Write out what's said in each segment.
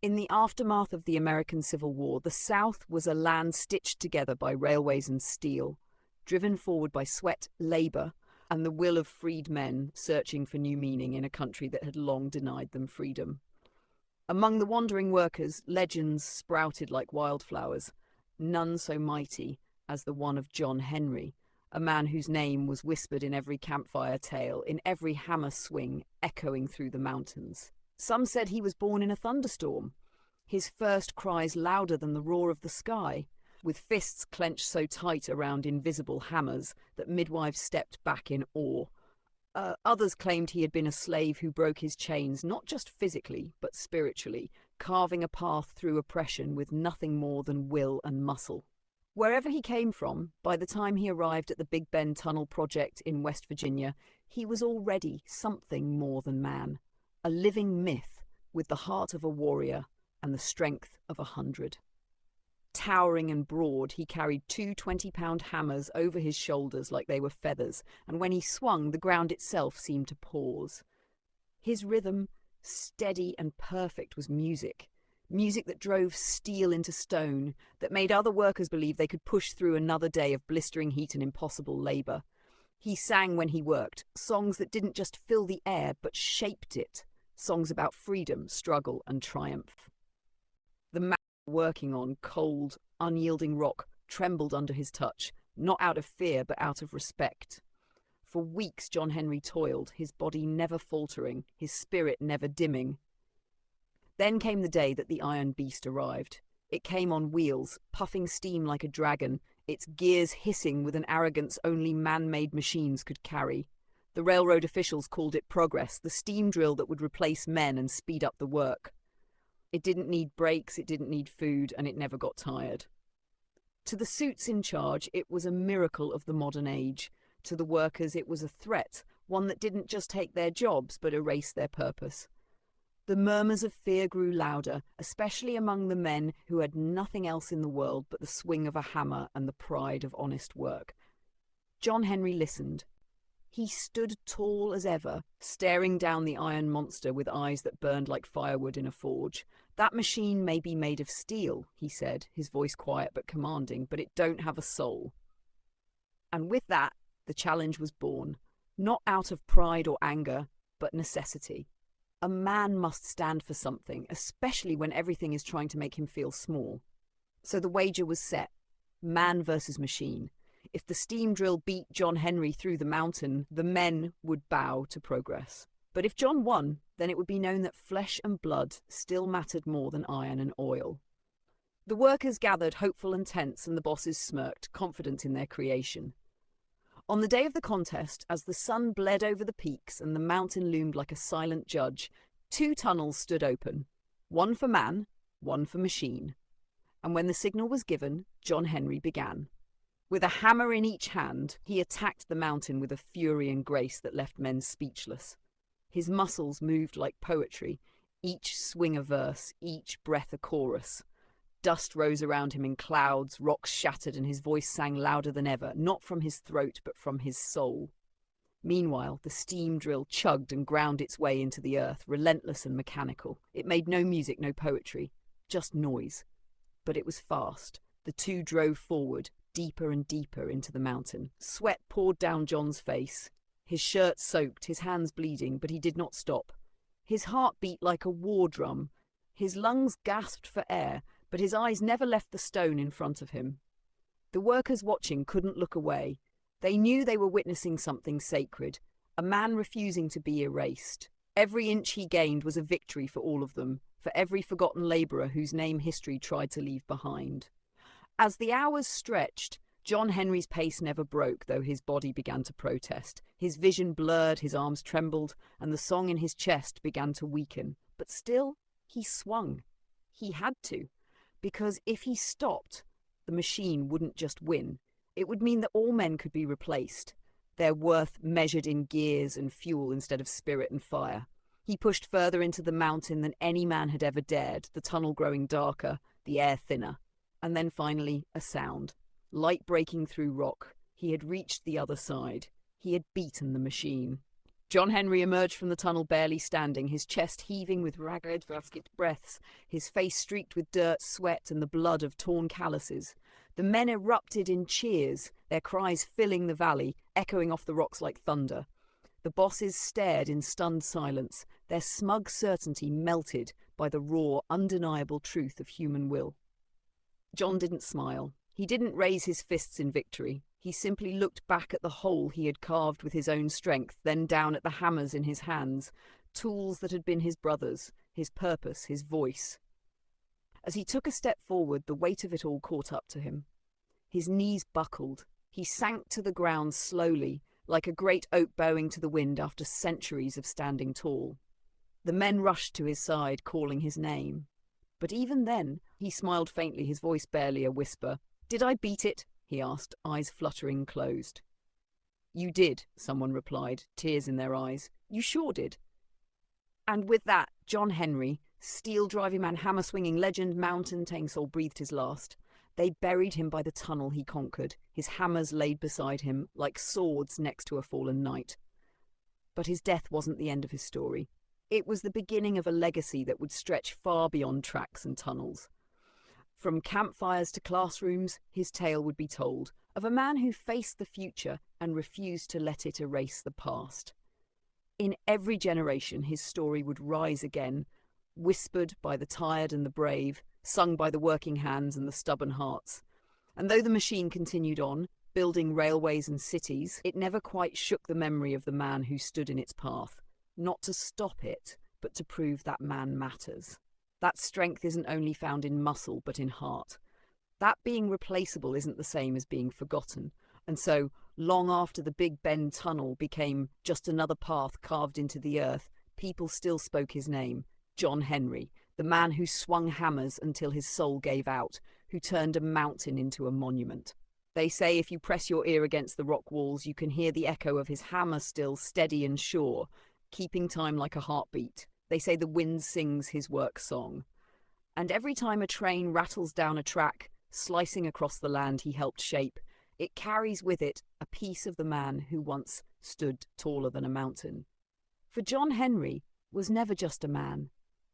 In the aftermath of the American Civil War, the South was a land stitched together by railways and steel, driven forward by sweat, labor, and the will of freed men searching for new meaning in a country that had long denied them freedom. Among the wandering workers, legends sprouted like wildflowers, none so mighty as the one of John Henry, a man whose name was whispered in every campfire tale, in every hammer swing echoing through the mountains. Some said he was born in a thunderstorm, his first cries louder than the roar of the sky, with fists clenched so tight around invisible hammers that midwives stepped back in awe. Others claimed he had been a slave who broke his chains not just physically, but spiritually, carving a path through oppression with nothing more than will and muscle. Wherever he came from, by the time he arrived at the Big Bend Tunnel project in West Virginia, he was already something more than man, a living myth with the heart of a warrior and the strength of 100. Towering and broad, he carried two 20-pound hammers over his shoulders like they were feathers, and when he swung, the ground itself seemed to pause. His rhythm, steady and perfect, was music. Music that drove steel into stone, that made other workers believe they could push through another day of blistering heat and impossible labor. He sang when he worked, songs that didn't just fill the air, but shaped it. Songs about freedom, struggle, and triumph. The man working on cold, unyielding rock trembled under his touch, not out of fear, but out of respect. For weeks John Henry toiled, his body never faltering, his spirit never dimming. Then came the day that the Iron Beast arrived. It came on wheels, puffing steam like a dragon, its gears hissing with an arrogance only man-made machines could carry. The railroad officials called it progress, the steam drill that would replace men and speed up the work. It didn't need brakes, it didn't need food, and it never got tired. To the suits in charge, it was a miracle of the modern age. To the workers, it was a threat, one that didn't just take their jobs, but erase their purpose. The murmurs of fear grew louder, especially among the men who had nothing else in the world but the swing of a hammer and the pride of honest work. John Henry listened. He stood tall as ever, staring down the iron monster with eyes that burned like firewood in a forge. "That machine may be made of steel," he said, his voice quiet but commanding, "but it don't have a soul." And with that, the challenge was born, not out of pride or anger, but necessity. A man must stand for something, especially when everything is trying to make him feel small. So the wager was set, man versus machine. If the steam drill beat John Henry through the mountain, the men would bow to progress. But if John won, then it would be known that flesh and blood still mattered more than iron and oil. The workers gathered, hopeful and tense, and the bosses smirked, confident in their creation. On the day of the contest, as the sun bled over the peaks and the mountain loomed like a silent judge, two tunnels stood open, one for man, one for machine. And when the signal was given, John Henry began. With a hammer in each hand, he attacked the mountain with a fury and grace that left men speechless. His muscles moved like poetry, each swing a verse, each breath a chorus. Dust rose around him in clouds, rocks shattered, and his voice sang louder than ever, not from his throat, but from his soul. Meanwhile, the steam drill chugged and ground its way into the earth, relentless and mechanical. It made no music, no poetry, just noise. But it was fast. The two drove forward, deeper and deeper into the mountain. Sweat poured down John's face. His shirt soaked, his hands bleeding, but he did not stop. His heart beat like a war drum. His lungs gasped for air, but his eyes never left the stone in front of him. The workers watching couldn't look away. They knew they were witnessing something sacred, a man refusing to be erased. Every inch he gained was a victory for all of them, for every forgotten labourer whose name history tried to leave behind. As the hours stretched, John Henry's pace never broke, though his body began to protest. His vision blurred, his arms trembled, and the song in his chest began to weaken. But still, he swung. He had to, because if he stopped, the machine wouldn't just win. It would mean that all men could be replaced, their worth measured in gears and fuel instead of spirit and fire. He pushed further into the mountain than any man had ever dared, the tunnel growing darker, the air thinner. And then finally, a sound. Light breaking through rock. He had reached the other side. He had beaten the machine. John Henry emerged from the tunnel barely standing, his chest heaving with ragged, rasped breaths, his face streaked with dirt, sweat, and the blood of torn calluses. The men erupted in cheers, their cries filling the valley, echoing off the rocks like thunder. The bosses stared in stunned silence, their smug certainty melted by the raw, undeniable truth of human will. John didn't smile. He didn't raise his fists in victory. He simply looked back at the hole he had carved with his own strength, then down at the hammers in his hands, tools that had been his brother's, his purpose, his voice. As he took a step forward, the weight of it all caught up to him. His knees buckled. He sank to the ground slowly, like a great oak bowing to the wind after centuries of standing tall. The men rushed to his side, calling his name. But even then, he smiled faintly, his voice barely a whisper. "Did I beat it?" he asked, eyes fluttering closed. "You did," someone replied, tears in their eyes. "You sure did." And with that, John Henry, steel-driving man, hammer-swinging legend, mountain tainsaw, breathed his last. They buried him by the tunnel he conquered, his hammers laid beside him like swords next to a fallen knight. But his death wasn't the end of his story. It was the beginning of a legacy that would stretch far beyond tracks and tunnels. From campfires to classrooms, his tale would be told, of a man who faced the future and refused to let it erase the past. In every generation, his story would rise again, whispered by the tired and the brave, sung by the working hands and the stubborn hearts. And though the machine continued on, building railways and cities, it never quite shook the memory of the man who stood in its path, not to stop it, but to prove that man matters. That strength isn't only found in muscle, but in heart. That being replaceable isn't the same as being forgotten. And so, long after the Big Bend Tunnel became just another path carved into the earth, people still spoke his name, John Henry, the man who swung hammers until his soul gave out, who turned a mountain into a monument. They say if you press your ear against the rock walls, you can hear the echo of his hammer still steady and sure, keeping time like a heartbeat. They say the wind sings his work song. And every time a train rattles down a track, slicing across the land he helped shape, it carries with it a piece of the man who once stood taller than a mountain. For John Henry was never just a man.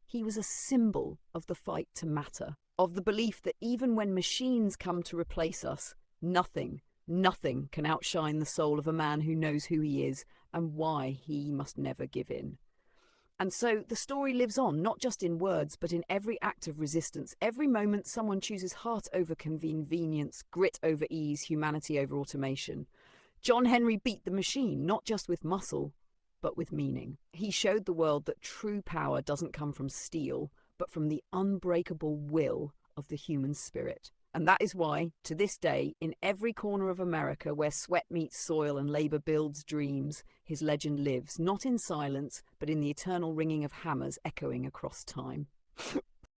He was a symbol of the fight to matter, of the belief that even when machines come to replace us, nothing can outshine the soul of a man who knows who he is and why he must never give in. And so the story lives on, not just in words, but in every act of resistance. Every moment someone chooses heart over convenience, grit over ease, humanity over automation. John Henry beat the machine, not just with muscle, but with meaning. He showed the world that true power doesn't come from steel, but from the unbreakable will of the human spirit. And that is why, to this day, in every corner of America where sweat meets soil and labor builds dreams, his legend lives, not in silence, but in the eternal ringing of hammers echoing across time.